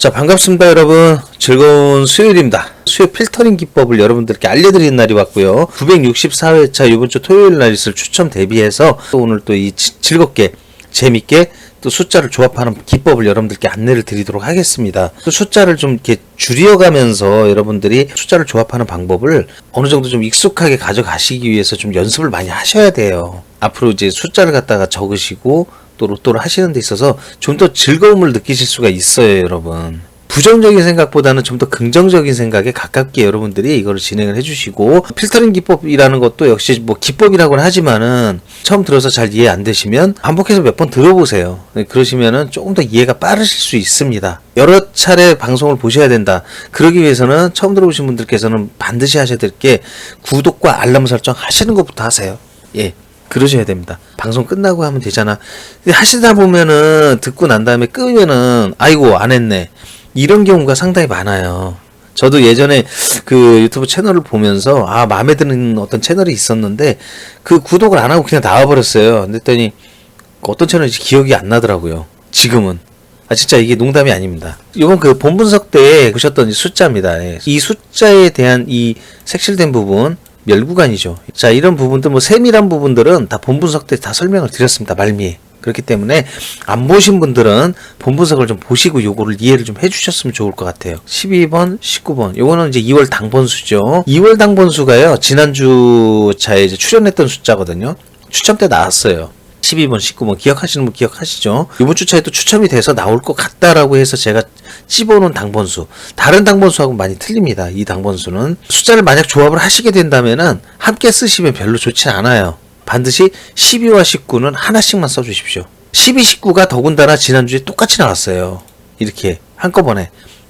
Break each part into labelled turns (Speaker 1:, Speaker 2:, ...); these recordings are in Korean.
Speaker 1: 자, 반갑습니다 여러분. 즐거운 수요일입니다. 수요 필터링 기법을 여러분들께 알려드리는 날이 왔고요. 964회차 이번주 토요일 날 있을 추첨 대비해서 또 오늘 또 이 즐겁게 재밌게 또 숫자를 조합하는 기법을 여러분들께 안내를 드리도록 하겠습니다. 또 숫자를 좀 이렇게 줄여가면서 여러분들이 숫자를 조합하는 방법을 어느 정도 좀 익숙하게 가져가시기 위해서 좀 연습을 많이 하셔야 돼요. 앞으로 이제 숫자를 갖다가 적으시고 또 로또를 하시는 데 있어서 좀 더 즐거움을 느끼실 수가 있어요, 여러분. 부정적인 생각보다는 좀 더 긍정적인 생각에 가깝게 여러분들이 이거를 진행을 해주시고, 필터링 기법이라는 것도 역시 뭐 기법이라고는 하지만은 처음 들어서 잘 이해 안 되시면 반복해서 몇 번 들어보세요. 그러시면은 조금 더 이해가 빠르실 수 있습니다. 여러 차례 방송을 보셔야 된다. 그러기 위해서는 처음 들어보신 분들께서는 반드시 하셔야 될 게 구독과 알람 설정 하시는 것부터 하세요. 예. 그러셔야 됩니다. 방송 끝나고 하면 되잖아. 하시다 보면은 듣고 난 다음에 끄면은 아이고 안 했네. 이런 경우가 상당히 많아요. 저도 예전에 그 유튜브 채널을 보면서 마음에 드는 어떤 채널이 있었는데 그 구독을 안 하고 그냥 나와버렸어요. 그랬더니 어떤 채널인지 기억이 안 나더라고요. 지금은. 진짜 이게 농담이 아닙니다. 이번 그 본분석 때 보셨던 이 숫자입니다. 이 숫자에 대한 이 색칠된 부분 멸구간이죠. 자, 이런 부분들 뭐 세밀한 부분들은 다 본분석 때 다 설명을 드렸습니다. 말미에. 그렇기 때문에 안 보신 분들은 본분석을 좀 보시고 요거를 이해를 좀 해주셨으면 좋을 것 같아요. 12번, 19번. 요거는 이제 2월 당번수죠. 2월 당번수가요. 지난주 차에 이제 출연했던 숫자거든요. 추첨 때 나왔어요. 12번, 19번 기억하시는 분 기억하시죠? 이번 주 차에 또 추첨이 돼서 나올 것 같다라고 해서 제가 찝어놓은 당번수. 다른 당번수하고 많이 틀립니다. 이 당번수는. 숫자를 만약 조합을 하시게 된다면은 함께 쓰시면 별로 좋진 않아요. 반드시 12와 19는 하나씩만 써주십시오. 12, 19가 더군다나 지난주에 똑같이 나왔어요. 이렇게 한꺼번에.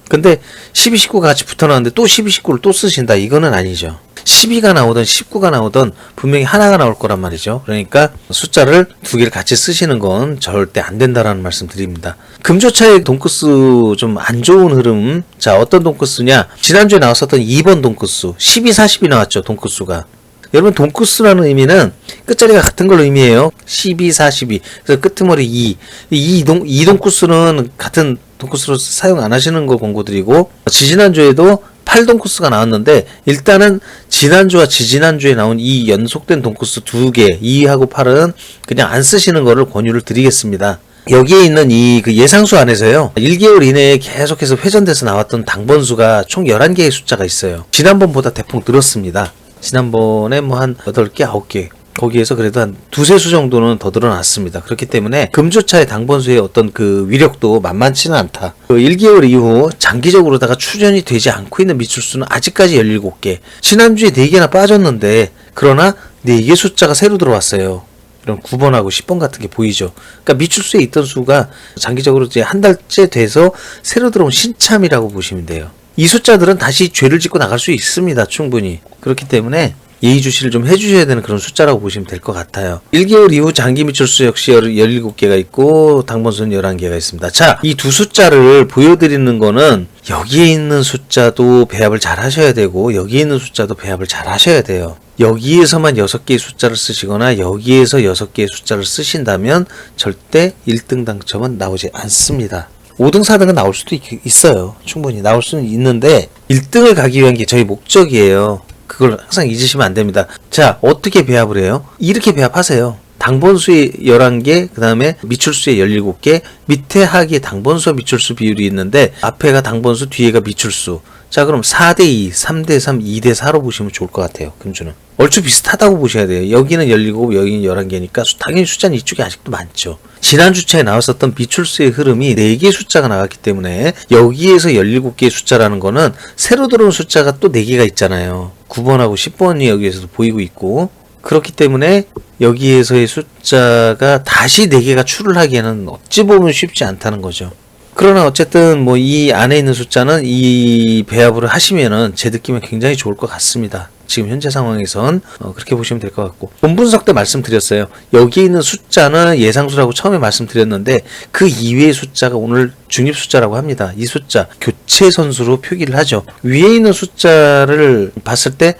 Speaker 1: 근데 12, 19가 같이 붙어 나왔는데 또 12, 19를 또 쓰신다. 이거는 아니죠. 12가 나오든 19가 나오든 분명히 하나가 나올 거란 말이죠. 그러니까 숫자를 두 개를 같이 쓰시는 건 절대 안 된다라는 말씀 드립니다. 금조차의 돈코스 좀 안 좋은 흐름. 자, 어떤 돈코스냐? 지난주에 나왔었던 2번 돈코스. 12, 40이 나왔죠. 돈코스가. 여러분 돈코스라는 의미는 끝자리가 같은 걸 의미해요. 12, 42. 그래서 끄트머리 2. 이 돈코스는 같은 돈코스로 사용 안 하시는 걸 권고드리고, 지지난주에도 8돈코스가 나왔는데 일단은 지난주와 지지난주에 나온 이 연속된 돈코스 두 개 2하고 8은 그냥 안 쓰시는 거를 권유를 드리겠습니다. 여기에 있는 이 그 예상수 안에서요, 1개월 이내에 계속해서 회전돼서 나왔던 당번수가 총 11개의 숫자가 있어요. 지난번보다 대폭 늘었습니다. 지난번에 뭐 한 8개, 9개. 거기에서 그래도 한 두세 수 정도는 더 늘어났습니다. 그렇기 때문에 금조차의 당번수의 어떤 그 위력도 만만치는 않다. 1개월 이후 장기적으로다가 출현이 되지 않고 있는 미출수는 아직까지 17개. 지난주에 4개나 빠졌는데, 그러나 4개 숫자가 새로 들어왔어요. 이런 9번하고 10번 같은 게 보이죠. 그러니까 미출수에 있던 수가 장기적으로 이제 한 달째 돼서 새로 들어온 신참이라고 보시면 돼요. 이 숫자들은 다시 죄를 짓고 나갈 수 있습니다. 충분히. 그렇기 때문에 예의주시를 좀 해주셔야 되는 그런 숫자라고 보시면 될 것 같아요. 1개월 이후 장기 미출수 역시 17개가 있고 당번수는 11개가 있습니다. 자, 이 두 숫자를 보여드리는 거는 여기에 있는 숫자도 배합을 잘 하셔야 되고 여기에 있는 숫자도 배합을 잘 하셔야 돼요. 여기에서만 6개의 숫자를 쓰시거나 여기에서 6개의 숫자를 쓰신다면 절대 1등 당첨은 나오지 않습니다. 5등, 4등은 나올 수도 있어요. 충분히 나올 수는 있는데 1등을 가기 위한 게 저희 목적이에요. 그걸 항상 잊으시면 안 됩니다. 자, 어떻게 배합을 해요? 이렇게 배합하세요. 당번수의 11개, 그 다음에 미출수의 17개, 밑에 하기에 당번수와 미출수 비율이 있는데 앞에가 당번수, 뒤에가 미출수. 자, 그럼 4대2, 3대3, 2대4로 보시면 좋을 것 같아요. 금주는. 얼추 비슷하다고 보셔야 돼요. 여기는 17, 여기는 11개니까 당연히 숫자는 이쪽이 아직도 많죠. 지난 주차에 나왔었던 미출수의 흐름이 4개의 숫자가 나왔기 때문에 여기에서 17개의 숫자라는 거는 새로 들어온 숫자가 또 4개가 있잖아요. 9번하고 10번이 여기에서도 보이고 있고, 그렇기 때문에 여기에서의 숫자가 다시 4개가 출을 하기에는 어찌 보면 쉽지 않다는 거죠. 그러나 어쨌든 뭐 이 안에 있는 숫자는 이 배합을 하시면은 제 느낌은 굉장히 좋을 것 같습니다. 지금 현재 상황에선 그렇게 보시면 될 것 같고, 본분석 때 말씀드렸어요. 여기 있는 숫자는 예상수라고 처음에 말씀드렸는데 그 이외의 숫자가 오늘 중립 숫자라고 합니다. 이 숫자 교체 선수로 표기를 하죠. 위에 있는 숫자를 봤을 때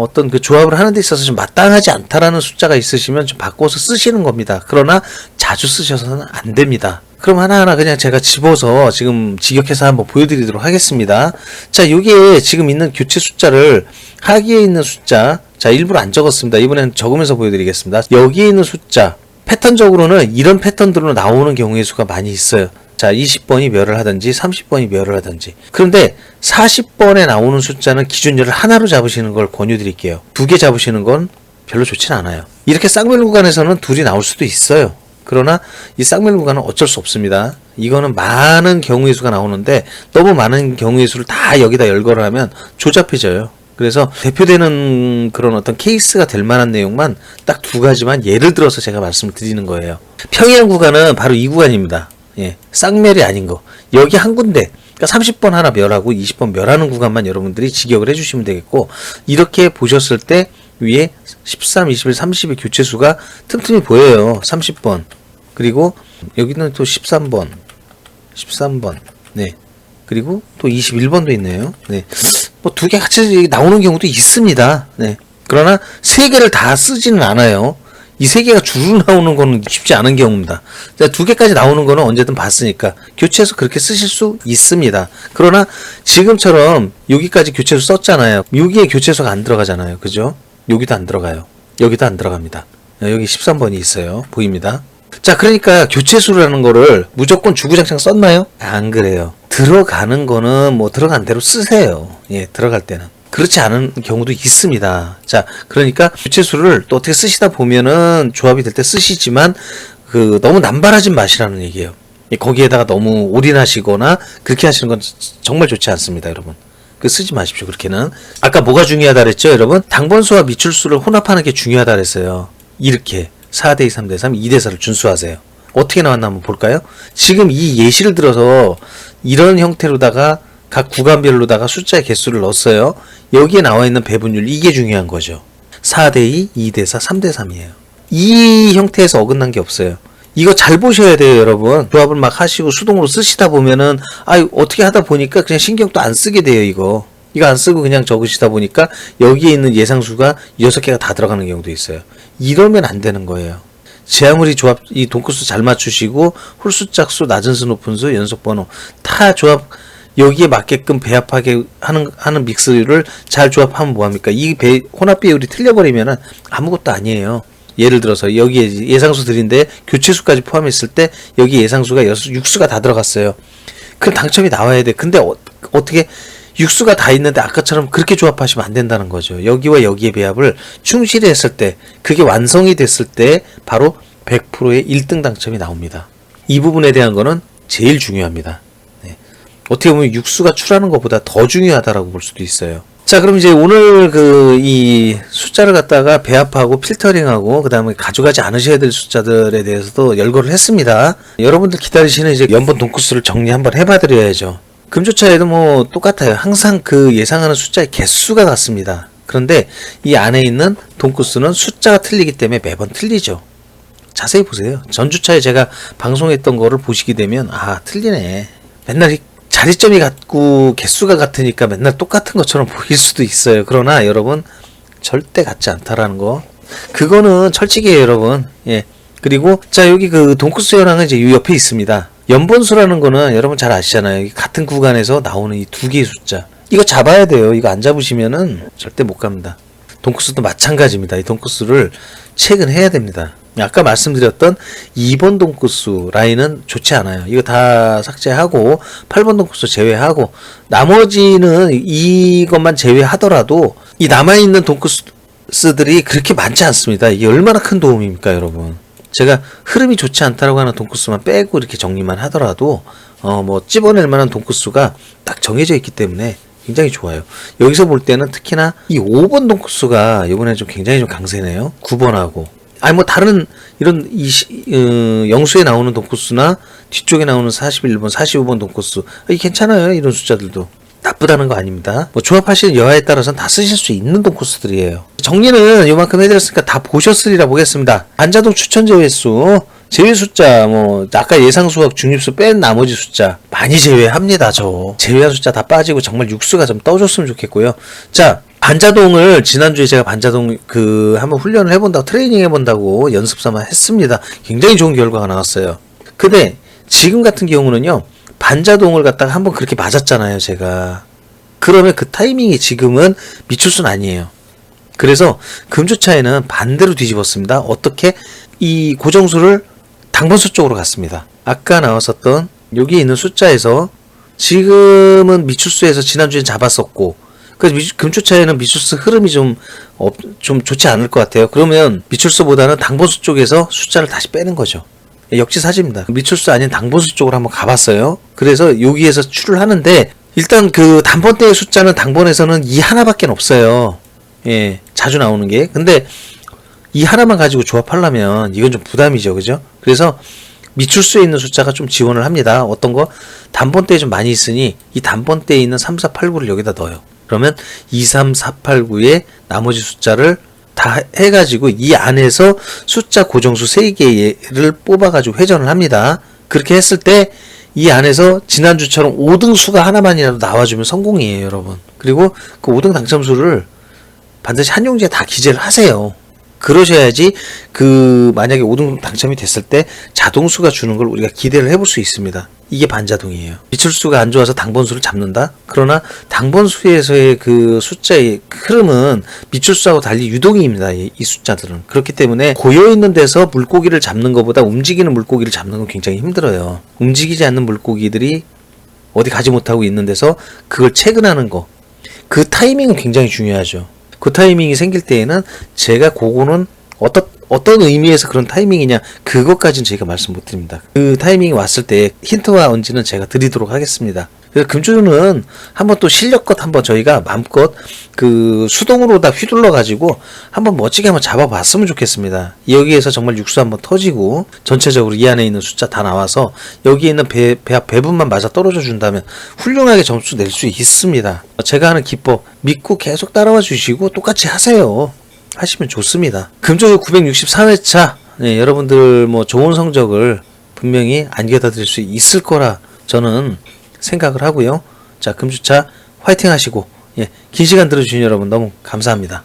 Speaker 1: 어떤 그 조합을 하는 데 있어서 좀 마땅하지 않다라는 숫자가 있으시면 좀 바꿔서 쓰시는 겁니다. 그러나 자주 쓰셔서는 안 됩니다. 그럼 하나하나 그냥 제가 집어서 지금 직역해서 한번 보여드리도록 하겠습니다. 자, 요게 지금 있는 교체 숫자를 하기에 있는 숫자, 자, 일부러 안 적었습니다. 이번엔 적으면서 보여드리겠습니다. 여기에 있는 숫자, 패턴적으로는 이런 패턴들로 나오는 경우의 수가 많이 있어요. 자, 20번이 멸을 하든지 30번이 멸을 하든지. 그런데 40번에 나오는 숫자는 기준열을 하나로 잡으시는 걸 권유드릴게요. 2개 잡으시는 건 별로 좋진 않아요. 이렇게 쌍멸 구간에서는 둘이 나올 수도 있어요. 그러나 이 쌍멸 구간은 어쩔 수 없습니다. 이거는 많은 경우의 수가 나오는데 너무 많은 경우의 수를 다 여기다 열거를 하면 조잡해져요. 그래서 대표되는 그런 어떤 케이스가 될 만한 내용만 딱 2가지만 예를 들어서 제가 말씀을 드리는 거예요. 평이한 구간은 바로 이 구간입니다. 예, 쌍멸이 아닌 거. 여기 한 군데, 그러니까 30번 하나 멸하고 20번 멸하는 구간만 여러분들이 직역을 해주시면 되겠고, 이렇게 보셨을 때 위에 13, 21, 30의 교체수가 틈틈이 보여요. 30번. 그리고 여기는 또 13번, 네. 그리고 또 21번도 있네요. 네. 뭐 2개 같이 나오는 경우도 있습니다. 네. 그러나 3개를 다 쓰지는 않아요. 이 3개가 주로 나오는 거는 쉽지 않은 경우입니다. 자, 2개까지 나오는 거는 언제든 봤으니까 교체해서 그렇게 쓰실 수 있습니다. 그러나 지금처럼 여기까지 교체수 썼잖아요. 여기에 교체수가 안 들어가잖아요. 그죠? 여기도 안 들어가요. 여기도 안 들어갑니다. 여기 13번이 있어요. 보입니다. 자, 그러니까 교체수라는 거를 무조건 주구장창 썼나요? 안 그래요. 들어가는 거는 뭐 들어간 대로 쓰세요. 예, 들어갈 때는. 그렇지 않은 경우도 있습니다. 자, 그러니까 교체수를 또 어떻게 쓰시다 보면은 조합이 될 때 쓰시지만 너무 남발하지 마시라는 얘기예요. 거기에다가 너무 올인하시거나 그렇게 하시는 건 정말 좋지 않습니다, 여러분. 쓰지 마십시오. 그렇게는. 아까 뭐가 중요하다 그랬죠, 여러분? 당번수와 미출수를 혼합하는 게 중요하다 그랬어요. 이렇게 4대2, 3대3, 2대4를 준수하세요. 어떻게 나왔나 한번 볼까요? 지금 이 예시를 들어서 이런 형태로다가 각 구간별로다가 숫자의 개수를 넣었어요. 여기에 나와 있는 배분율, 이게 중요한 거죠. 4대2, 2대4, 3대3이에요. 이 형태에서 어긋난 게 없어요. 이거 잘 보셔야 돼요, 여러분. 조합을 막 하시고 수동으로 쓰시다 보면은 어떻게 하다 보니까 그냥 신경도 안 쓰게 돼요. 이거 안 쓰고 그냥 적으시다 보니까 여기에 있는 예상수가 6개가 다 들어가는 경우도 있어요. 이러면 안 되는 거예요. 제 아무리 조합 이 동크수 잘 맞추시고 홀수, 짝수, 낮은 수, 높은 수, 연속 번호 다 조합 여기에 맞게끔 배합하게 하는 믹스를 잘 조합하면 뭐합니까? 이 혼합 비율이 틀려버리면은 아무것도 아니에요. 예를 들어서 여기에 예상수 드린데 교체수까지 포함했을 때 여기 예상수가 6수가 다 들어갔어요. 그럼 당첨이 나와야 돼. 근데 어떻게 6수가 다 있는데 아까처럼 그렇게 조합하시면 안 된다는 거죠. 여기와 여기의 배합을 충실히 했을 때, 그게 완성이 됐을 때 바로 100%의 1등 당첨이 나옵니다. 이 부분에 대한 거는 제일 중요합니다. 네. 어떻게 보면 6수가 출하는 것보다 더 중요하다라고 볼 수도 있어요. 자, 그럼 이제 오늘 이 숫자를 갖다가 배합하고 필터링하고 그 다음에 가져가지 않으셔야 될 숫자들에 대해서도 열거를 했습니다. 여러분들 기다리시는 이제 연번 동크수를 정리 한번 해봐드려야죠. 금조차에도 뭐 똑같아요. 항상 그 예상하는 숫자의 개수가 같습니다. 그런데 이 안에 있는 동크수는 숫자가 틀리기 때문에 매번 틀리죠. 자세히 보세요. 전주차에 제가 방송했던 거를 보시게 되면 틀리네. 맨날 자리점이 같고 개수가 같으니까 맨날 똑같은 것처럼 보일 수도 있어요. 그러나 여러분 절대 같지 않다라는 거. 그거는 철칙이에요, 여러분. 예. 그리고 자, 여기 그 동크수 현황은 이제 이 옆에 있습니다. 연번수라는 거는 여러분 잘 아시잖아요. 같은 구간에서 나오는 이 2개의 숫자. 이거 잡아야 돼요. 이거 안 잡으시면은 절대 못 갑니다. 동크수도 마찬가지입니다. 이 동크수를 체크해야 됩니다. 아까 말씀드렸던 2번 동크수 라인은 좋지 않아요. 이거 다 삭제하고 8번 동크수 제외하고 나머지는 이것만 제외하더라도 이 남아있는 동크수들이 그렇게 많지 않습니다. 이게 얼마나 큰 도움입니까, 여러분? 제가 흐름이 좋지 않다라고 하는 동크수만 빼고 이렇게 정리만 하더라도 뭐 찝어낼 만한 동크수가 딱 정해져 있기 때문에 굉장히 좋아요. 여기서 볼 때는 특히나 이 5번 동크수가 이번에 좀 굉장히 좀 강세네요. 9번하고 뭐 다른 이런 영수에 나오는 동크수나 뒤쪽에 나오는 41번, 45번 동크수 괜찮아요. 이런 숫자들도 나쁘다는 거 아닙니다. 뭐 조합하시는 여하에 따라서는 다 쓰실 수 있는 동코스들이에요. 정리는 요만큼 해드렸으니까 다 보셨으리라 보겠습니다. 안자동 추천 제외수, 제외 숫자, 뭐 아까 예상 수학 중립수 뺀 나머지 숫자 많이 제외합니다. 제외한 숫자 다 빠지고 정말 육수가 좀 떠줬으면 좋겠고요. 자, 반자동을 지난주에 제가 반자동 한번 훈련을 해본다고 트레이닝 해본다고 연습 삼아 했습니다. 굉장히 좋은 결과가 나왔어요. 근데 지금 같은 경우는요, 반자동을 갖다가 한번 그렇게 맞았잖아요, 제가. 그러면 그 타이밍이 지금은 미출수는 아니에요. 그래서 금주차에는 반대로 뒤집었습니다. 어떻게? 이 고정수를 당번수 쪽으로 갔습니다. 아까 나왔었던 여기 있는 숫자에서 지금은 미출수에서 지난주엔 잡았었고, 그래서 금주차에는 미출수 흐름이 좀 좋지 않을 것 같아요. 그러면 미출수보다는 당번수 쪽에서 숫자를 다시 빼는 거죠. 역지사지입니다. 미출수 아닌 당번수 쪽으로 한번 가봤어요. 그래서 여기에서 출을 하는데, 일단 그 단번대의 숫자는 당번에서는 이 하나밖에 없어요. 예, 자주 나오는 게. 근데 이 하나만 가지고 조합하려면 이건 좀 부담이죠. 그죠? 그래서 미출수에 있는 숫자가 좀 지원을 합니다. 어떤 거? 단번대에 좀 많이 있으니 이 단번대에 있는 3, 4, 8, 9를 여기다 넣어요. 그러면 2, 3, 4, 8, 9의 나머지 숫자를 다 해가지고 이 안에서 숫자 고정수 3개를 뽑아가지고 회전을 합니다. 그렇게 했을 때 이 안에서 지난주처럼 5등 수가 하나만이라도 나와주면 성공이에요, 여러분. 그리고 그 5등 당첨수를 반드시 한 용지에 다 기재를 하세요. 그러셔야지 만약에 5등 당첨이 됐을 때 자동수가 주는 걸 우리가 기대를 해볼 수 있습니다. 이게 반자동이에요. 미출수가 안 좋아서 당번수를 잡는다? 그러나 당번수에서의 그 숫자의 흐름은 미출수하고 달리 유동입니다. 이 숫자들은. 그렇기 때문에 고여있는 데서 물고기를 잡는 것보다 움직이는 물고기를 잡는 건 굉장히 힘들어요. 움직이지 않는 물고기들이 어디 가지 못하고 있는 데서 그걸 체근하는 거. 그 타이밍은 굉장히 중요하죠. 그 타이밍이 생길 때에는 제가 그거는 어떤 의미에서 그런 타이밍이냐, 그것까지는 제가 말씀 못 드립니다. 그 타이밍이 왔을 때 힌트와 언지는 제가 드리도록 하겠습니다. 그래서 금주는 한번 또 실력껏 한번 저희가 마음껏 그 수동으로 다 휘둘러 가지고 한번 멋지게 한번 잡아봤으면 좋겠습니다. 여기에서 정말 육수 한번 터지고 전체적으로 이 안에 있는 숫자 다 나와서 여기에 있는 배분만 맞아 떨어져 준다면 훌륭하게 점수 낼 수 있습니다. 제가 하는 기법 믿고 계속 따라와 주시고 똑같이 하세요. 하시면 좋습니다. 금조교 964회차 여러분들 뭐 좋은 성적을 분명히 안겨다 드릴 수 있을 거라 저는 생각을 하고요. 자, 금주차 화이팅 하시고 긴 시간 들어주신 여러분 너무 감사합니다.